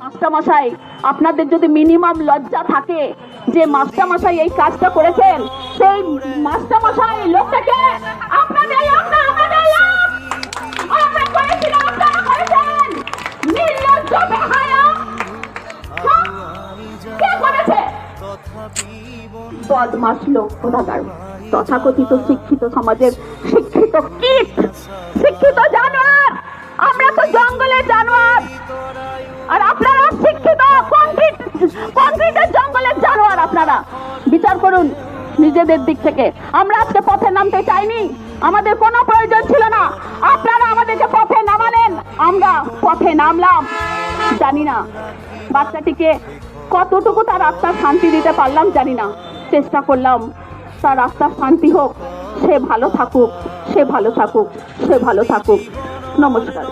মাস্টারমশাই, আপনাদের যদি মিনিমাম লজ্জা থাকে যে মাস্টারমশাই এই কাজটা করেছেন, সেই মাস্টারমশাই লোকটাকে আপনাদের লোক না, আমাদের লোক। আমরা করেছিলাম, আপনারা করেছেন। নির্লজ্জ বেহায়া কে করেছে? বদমাশ লোক কোথাকার, তথাকথিত শিক্ষিত সমাজের শিক্ষিত কীট, শিক্ষিত জানোয়ার। আমরা তো জঙ্গলের জানোয়ার, আর আপনারা শিক্ষিত কংক্রিটের জঙ্গলের জানোয়ার। আপনারা বিচার করুন নিজেদের দিক থেকে। আমরা আজকে পথে নামতে চাইনি, আমাদের কোনো প্রয়োজন ছিল না। আপনারা আমাদেরকে পথে নামালেন, আমরা পথে নামলাম। জানি না বাচ্চাটিকে কতটুকু তার আত্মার শান্তি দিতে পারলাম, জানি না। চেষ্টা করলাম তার আত্মার শান্তি হোক, সে ভালো থাকুক, সে ভালো থাকুক, সে ভালো থাকুক। নমস্কার।